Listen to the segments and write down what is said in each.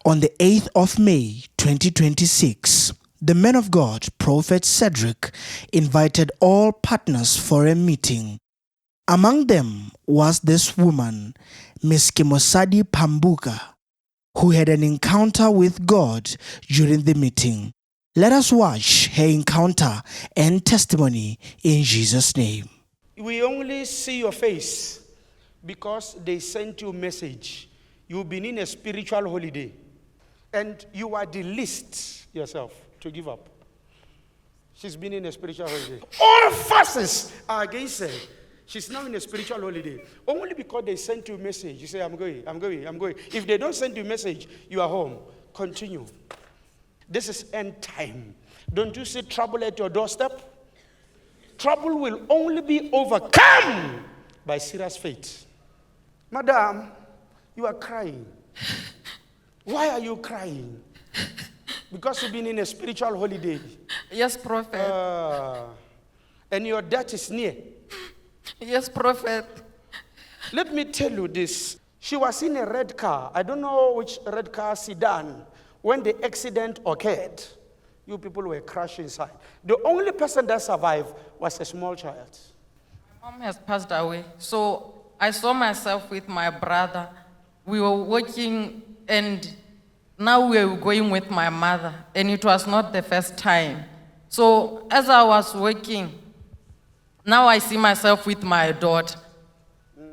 On the 8th of May 2026, the man of God, Prophet Cedric, invited all partners for a meeting. Among them was this woman, Miss Kemosadi Phambuka, who had an encounter with God during the meeting. Let us watch her encounter and testimony in Jesus' name. We only see your face because they sent you a message. You've been in a spiritual holiday and you are the least yourself to give up. She's been in a spiritual holiday. All forces are against her. She's now in a spiritual holiday. Only because they sent you a message. You say, I'm going. If they don't send you a message, you are home. Continue. This is end time. Don't you see trouble at your doorstep? Trouble will only be overcome by serious faith. Madam, you are crying. Why are you crying? Because you've been in a spiritual holiday. Yes, Prophet. And your death is near. Yes, Prophet. Let me tell you this. She was in a red car. I don't know which red car, sedan. When the accident occurred, you people were crushed inside. The only person that survived was a small child. My mom has passed away. So I saw myself with my brother. We were working and now we were going with my mother. And it was not the first time. So as I was working, now I see myself with my daughter.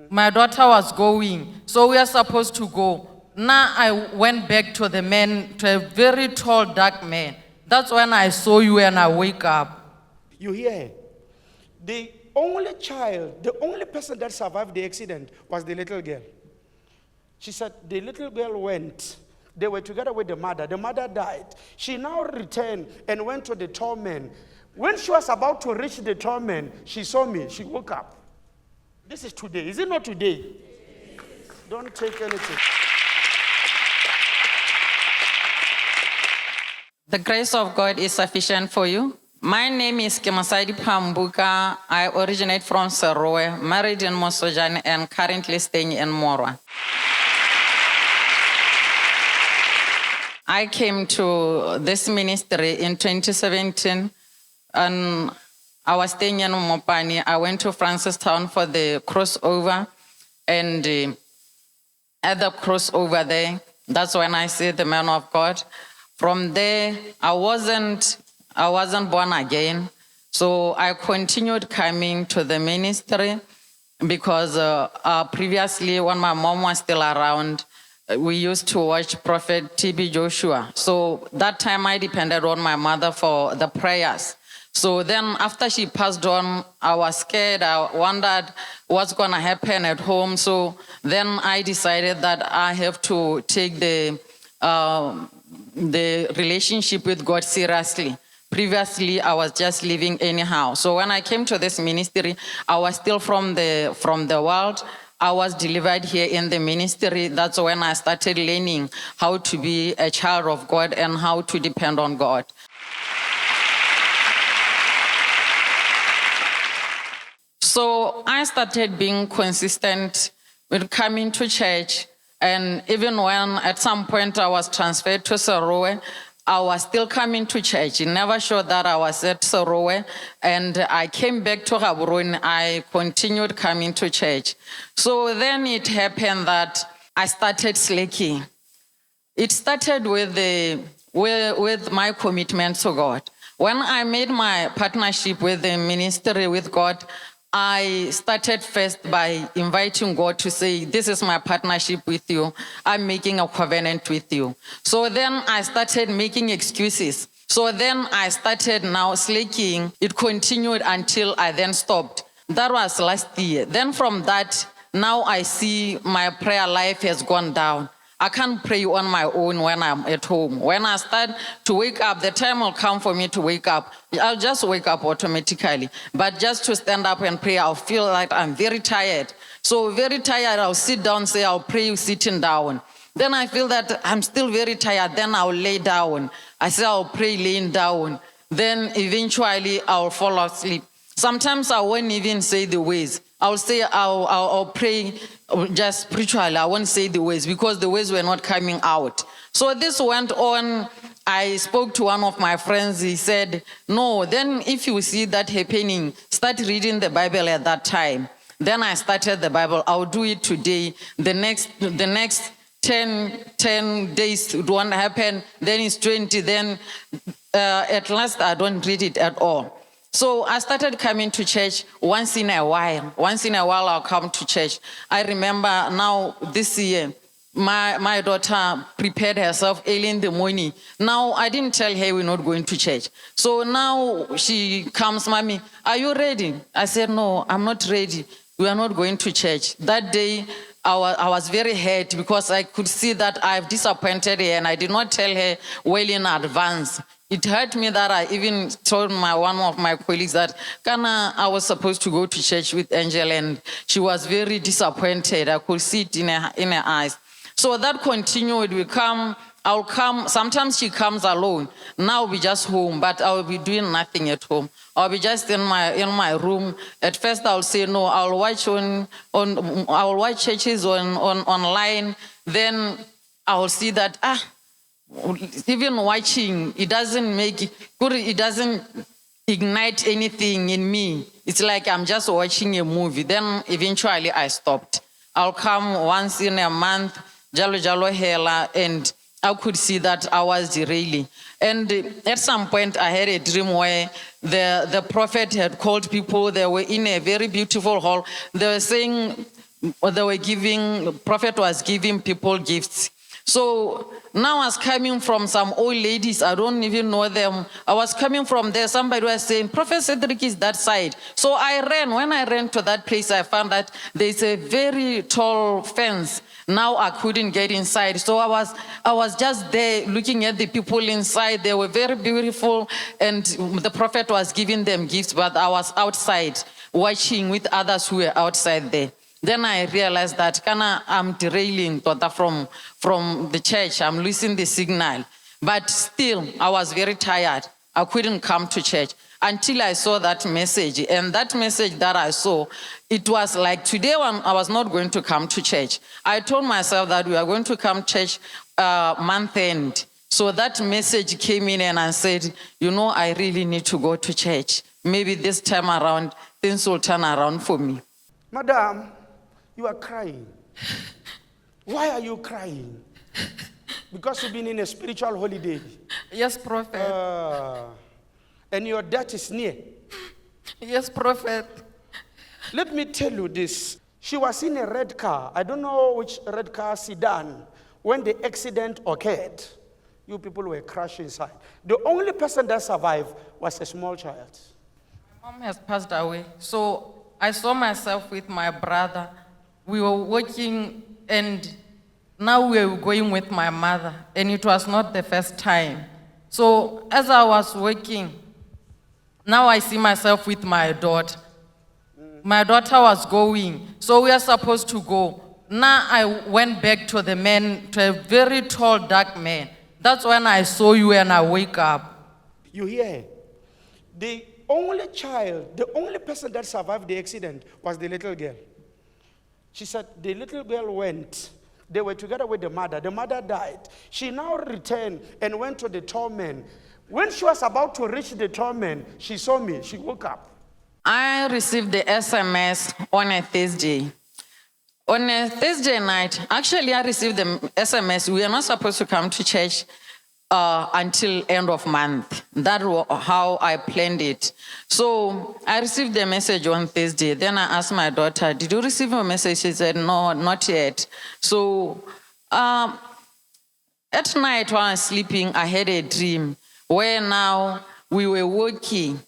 My daughter was going, so we are supposed to go. Now I went back to the man, to a very tall, dark man. That's when I saw you and I wake up. You hear her? The only child, the only person that survived the accident was the little girl. She said the little girl went. They were together with the mother. The mother died. She now returned and went to the tall man. When she was about to reach the tall man, she saw me. She woke up. This is today. Is it not today? Don't take anything. The grace of God is sufficient for you. My name is Kemosadi Phambuka. I originate from Serowe, married in Mosojane and currently staying in Morwa. I came to this ministry in 2017 and I was staying in Mopani. I went to Francistown for the crossover and at the crossover there, that's when I see the man of God. From there, I wasn't born again. So I continued coming to the ministry because previously when my mom was still around, we used to watch Prophet TB Joshua. So that time I depended on my mother for the prayers. So then after she passed on, I was scared. I wondered what's going to happen at home. So then I decided that I have to take the relationship with God seriously. Previously, I was just living anyhow. So when I came to this ministry, I was still from the world. I was delivered here in the ministry. That's when I started learning how to be a child of God and how to depend on God. So I started being consistent with coming to church. And even when at some point I was transferred to Serowe, I was still coming to church. It never showed that I was at Serowe. And I came back to Gaborone. I continued coming to church. So then it happened that I started slacking. It started with my commitment to God. When I made my partnership with the ministry with God, I started first by inviting God to say, this is my partnership with you. I'm making a covenant with you. So then I started making excuses. So then I started now slacking. It continued until I then stopped. That was last year. Then from that, now I see my prayer life has gone down. I can't pray on my own when I'm at home. When I start to wake up, the time will come for me to wake up. I'll just wake up automatically. But just to stand up and pray, I'll feel like I'm very tired. So very tired, I'll sit down, say I'll pray sitting down. Then I feel that I'm still very tired. Then I'll lay down. I say I'll pray laying down. Then eventually I'll fall asleep. Sometimes I won't even say the words. I'll say, I'll pray just spiritually. I won't say the words because the words were not coming out. So this went on. I spoke to one of my friends. He said, no, then if you see that happening, start reading the Bible at that time. Then I started the Bible. I'll do it today. The next 10 days it won't happen. Then it's 20. Then at last I don't read it at all. So I started coming to church once in a while. Once in a while I'll come to church. I remember now this year, my daughter prepared herself early in the morning. Now, I didn't tell her we're not going to church. So now she comes, Mommy, are you ready? I said, no, I'm not ready. We are not going to church. That day, I was very hurt because I could see that I've disappointed her and I did not tell her well in advance. It hurt me that I even told one of my colleagues that I was supposed to go to church with Angel and she was very disappointed. I could see it in her eyes. So that continued. I'll come. Sometimes she comes alone. Now we just home, but I'll be doing nothing at home. I'll be just in my room. At first, I'll say no. I'll watch I'll watch churches online. Then I'll see that even watching it doesn't ignite anything in me. It's like I'm just watching a movie. Then eventually I stopped. I'll come once in a month. Jalo hela, and I could see that I was derailing. And at some point, I had a dream where the prophet had called people. They were in a very beautiful hall. They were saying, prophet was giving people gifts. So now I was coming from some old ladies, I don't even know them. I was coming from there, somebody was saying, Prophet Cedric is that side. So I ran. When I ran to that place, I found that there's a very tall fence. Now I couldn't get inside. So I was just there looking at the people inside. They were very beautiful and the prophet was giving them gifts, but I was outside watching with others who were outside there. Then I realized that I'm derailing from the church. I'm losing the signal. But still, I was very tired. I couldn't come to church until I saw that message. And that message that I saw, it was like today when I was not going to come to church. I told myself that we are going to come to church month end. So that message came in and I said, I really need to go to church. Maybe this time around, things will turn around for me. Madam, you are crying. Why are you crying? Because you've been in a spiritual holiday. Yes, Prophet. And your death is near. Yes, Prophet. Let me tell you this. She was in a red car. I don't know which red car, sedan. When the accident occurred, you people were crushed inside. The only person that survived was a small child. My mom has passed away. So I saw myself with my brother. We were working and now we were going with my mother. And it was not the first time. So as I was working, now I see myself with my daughter. My daughter was going, so we are supposed to go. Now I went back to the man, to a very tall, dark man. That's when I saw you and I wake up. You hear? The only child, the only person that survived the accident was the little girl. She said the little girl went. They were together with the mother. The mother died. She now returned and went to the tall man. When she was about to reach the tall man, she saw me. She woke up. I received the SMS on a Thursday. On a Thursday night, actually I received the SMS. We are not supposed to come to church until end of month. That was how I planned it. So I received the message on Thursday. Then I asked my daughter, did you receive a message? She said, no, not yet. So at night while I was sleeping, I had a dream where now we were walking.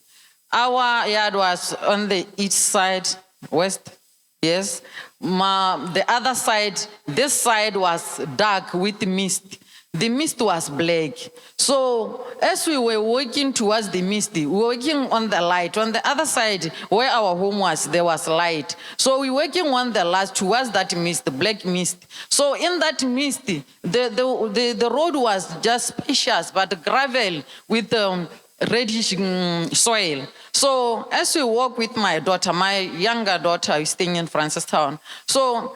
Our yard was on the east side, west, yes. The other side, this side was dark with mist. The mist was black. So as we were walking towards the mist, we were walking on the light. On the other side, where our home was, there was light. So we were walking on the light towards that mist, the black mist. So in that mist, the road was just spacious, but gravel with reddish soil. So as we walk with my daughter, my younger daughter is staying in Francistown. So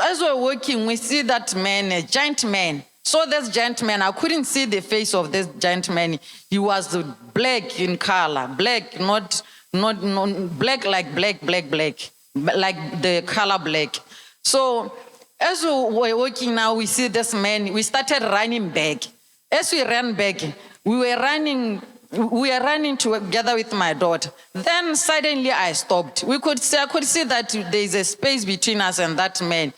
as we're walking, we see that man, a giant man. So this giant man, I couldn't see the face of this giant man. He was black in color, black, not black like black, like the color black. So as we were walking now, we see this man, we started running back. As we ran back, we were running together with my daughter. Then suddenly I stopped. I could see that there is a space between us and that man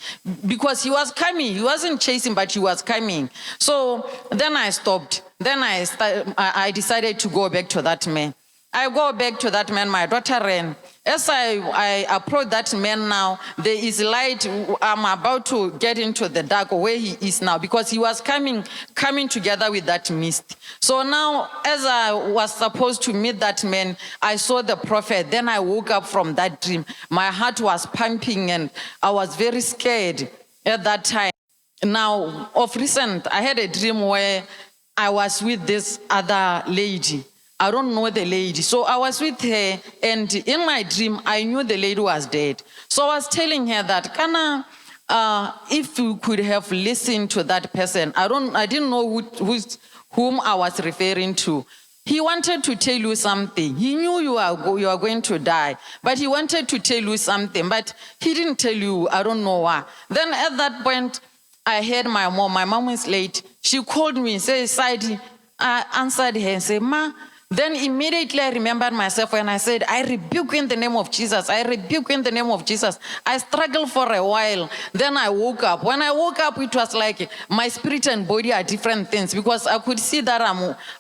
because he was coming. He wasn't chasing, but he was coming. So then I stopped. Then I decided to go back to that man. I go back to that man, my daughter ran. As I approach that man now, there is light. I'm about to get into the dark where he is now because he was coming together with that mist. So now, as I was supposed to meet that man, I saw the prophet. Then I woke up from that dream. My heart was pumping and I was very scared at that time. Now, of recent, I had a dream where I was with this other lady. I don't know the lady. So I was with her, and in my dream, I knew the lady was dead. So I was telling her that, Kana, if you could have listened to that person, I didn't know whom I was referring to. He wanted to tell you something. He knew you are going to die, but he wanted to tell you something, but he didn't tell you, I don't know why. Then at that point, I heard my mom. My mom was late. She called me, said, Sadi. I answered her and said, Ma. Then immediately I remembered myself and I said, I rebuke in the name of Jesus. I rebuke in the name of Jesus. I struggled for a while. Then I woke up. When I woke up, it was like my spirit and body are different things because I could see that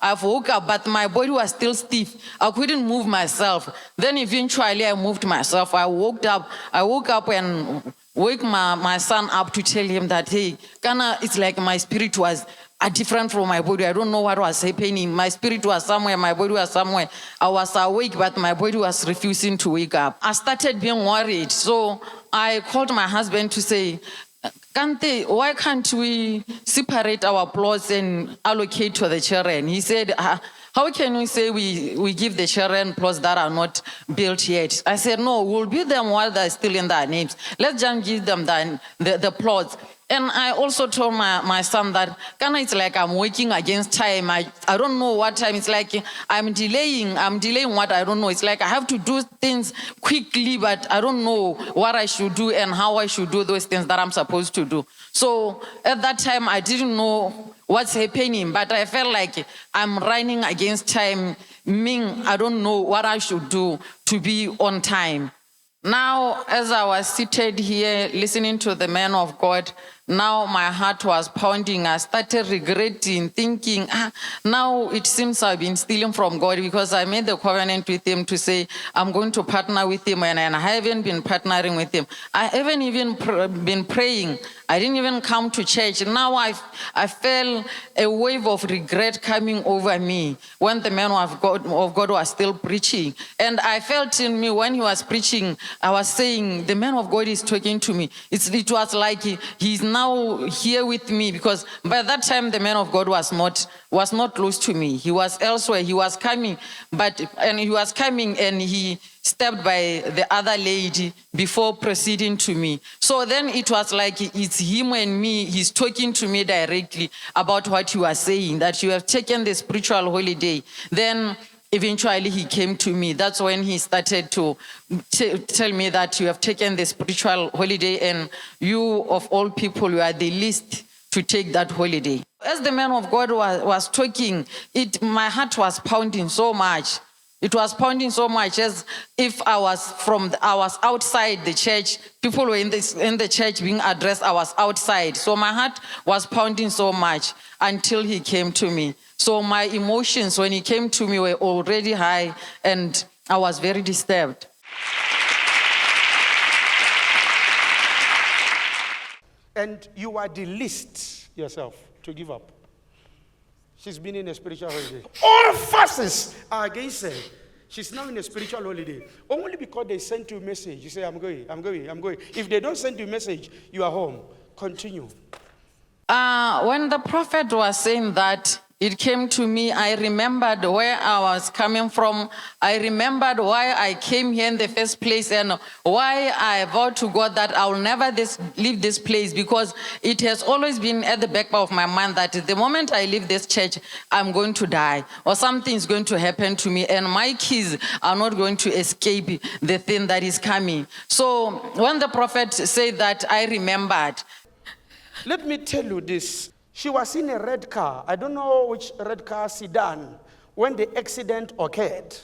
I've woke up, but my body was still stiff. I couldn't move myself. Then eventually I moved myself. I woke up and woke my son up to tell him that, hey, Kana, it's like my spirit was different from my body. I don't know what was happening. My spirit was somewhere, my body was somewhere. I was awake, but my body was refusing to wake up. I started being worried. So I called my husband to say, Kante, why can't we separate our plots and allocate to the children? He said, how can we say we give the children plots that are not built yet? I said, no, we'll build them while they're still in their names. Let's just give them the plots. And I also told my son that, Kana, it's like I'm working against time. I don't know what time. It's like I'm delaying what I don't know. It's like I have to do things quickly, but I don't know what I should do and how I should do those things that I'm supposed to do. So at that time, I didn't know what's happening, but I felt like I'm running against time, meaning I don't know what I should do to be on time. Now, as I was seated here listening to the man of God, now my heart was pounding. I started regretting, thinking, now it seems I've been stealing from God because I made the covenant with him to say I'm going to partner with him, and I haven't been partnering with him. I haven't even been praying. I didn't even come to church. Now I felt a wave of regret coming over me when the man of God was still preaching. And I felt in me when he was preaching, I was saying, the man of God is talking to me. It was like he's now here with me, because by that time the man of God was not close to me. He was elsewhere. He was coming, and he stepped by the other lady before proceeding to me. So then it was like it's him and me. He's talking to me directly about what you are saying, that you have taken the spiritual holiday. Then eventually he came to me. That's when he started to tell me that you have taken the spiritual holiday, and you of all people, you are the least to take that holiday. As the man of God was talking, my heart was pounding so much. It was pounding so much as if I was outside the church. People were in the church being addressed. I was outside. So my heart was pounding so much until he came to me. So my emotions when he came to me were already high, and I was very disturbed. And you are the least yourself to give up. She's been in a spiritual holiday. All forces are against her. She's now in a spiritual holiday. Only because they sent you a message. You say, I'm going. If they don't send you a message, you are home. Continue. When the prophet was saying that, it came to me. I remembered where I was coming from. I remembered why I came here in the first place and why I vowed to God that I will never leave this place, because it has always been at the back of my mind that the moment I leave this church, I'm going to die or something is going to happen to me and my kids are not going to escape the thing that is coming. So when the prophet said that, I remembered. Let me tell you this. She was in a red car. I don't know which red car, sedan. When the accident occurred,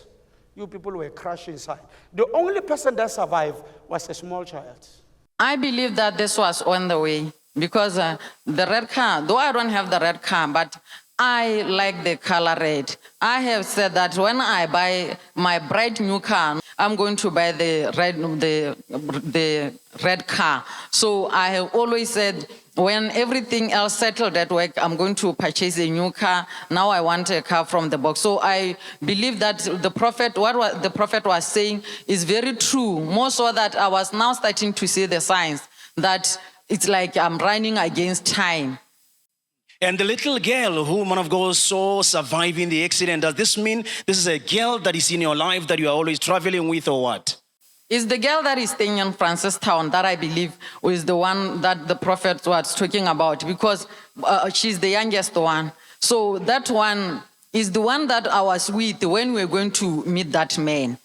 you people were crushed inside. The only person that survived was a small child. I believe that this was on the way, because the red car, though I don't have the red car, but I like the color red. I have said that when I buy my bright new car, I'm going to buy the red car. So I have always said, when everything else settled at work, I'm going to purchase a new car. Now I want a car from the box. So I believe that the prophet, what the prophet was saying is very true. More so that I was now starting to see the signs that it's like I'm running against time. And the little girl who, man of God, saw surviving the accident, does this mean this is a girl that is in your life that you are always traveling with, or what? It's the girl that is staying in Francistown that I believe is the one that the prophet was talking about, because she's the youngest one. So that one is the one that I was with when we were going to meet that man.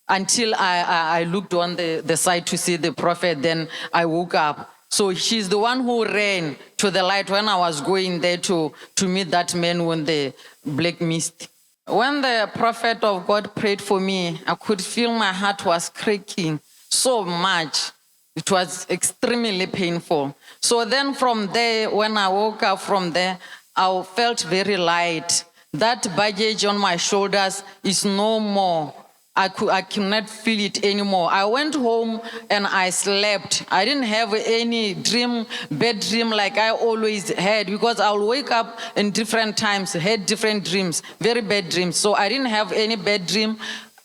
Until I looked on the side to see the prophet, then I woke up. So she's the one who ran to the light when I was going there to meet that man when the black mist. When the prophet of God prayed for me, I could feel my heart was cracking so much. It was extremely painful. So then from there, when I woke up from there, I felt very light. That baggage on my shoulders is no more. I cannot feel it anymore. I went home and I slept. I didn't have any bad dream like I always had, because I would wake up in different times, had different dreams, very bad dreams. So I didn't have any bad dream.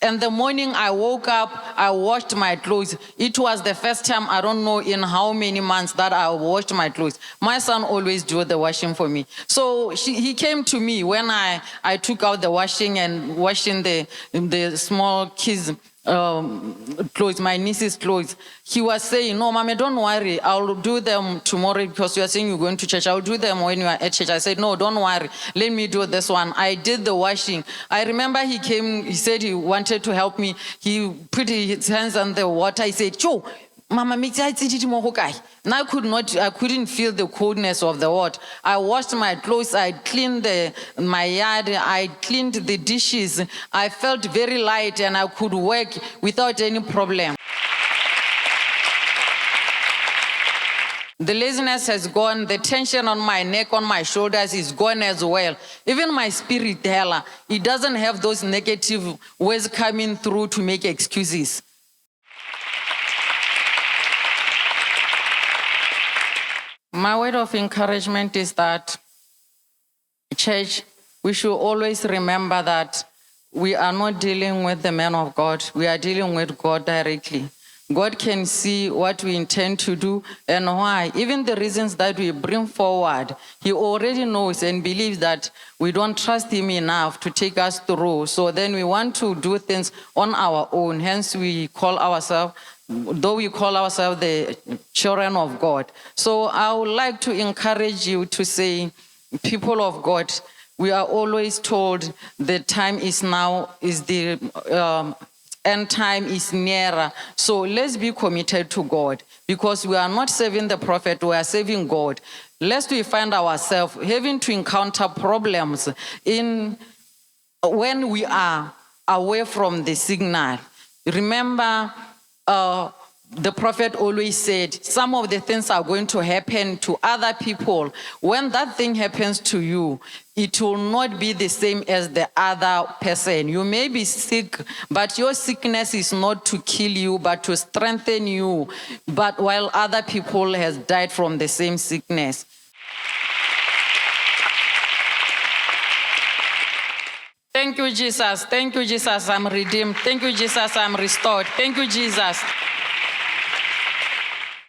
In the morning I woke up, I washed my clothes. It was the first time, I don't know in how many months, that I washed my clothes. My son always do the washing for me. So he came to me when I took out the washing and washing the small kids' clothes, my niece's clothes. He was saying, no, Mommy, don't worry. I'll do them tomorrow, because you are saying you're going to church. I'll do them when you are at church. I said, no, don't worry. Let me do this one. I did the washing. I remember he came, he said he wanted to help me. He put his hands on the water. I said, Cho, Mama, now I couldn't feel the coldness of the water. I washed my clothes, I cleaned my yard, I cleaned the dishes. I felt very light and I could work without any problem. The laziness has gone, the tension on my neck, on my shoulders is gone as well. Even my spirit, it doesn't have those negative words coming through to make excuses. My word of encouragement is that, church, we should always remember that we are not dealing with the man of God. We are dealing with God directly. God can see what we intend to do and why. Even the reasons that we bring forward, he already knows and believes that we don't trust him enough to take us through. So then we want to do things on our own. Hence we call ourselves, though we call ourselves the children of God. So I would like to encourage you to say, people of God, we are always told the time is now, is the end time is nearer. So let's be committed to God, because we are not serving the prophet, we are serving God. Lest we find ourselves having to encounter problems when we are away from the signal. Remember, the prophet always said, some of the things are going to happen to other people. When that thing happens to you, it will not be the same as the other person. You may be sick, but your sickness is not to kill you, but to strengthen you. But while other people has died from the same sickness. Thank you, Jesus. Thank you, Jesus. I'm redeemed. Thank you, Jesus. I'm restored. Thank you, Jesus.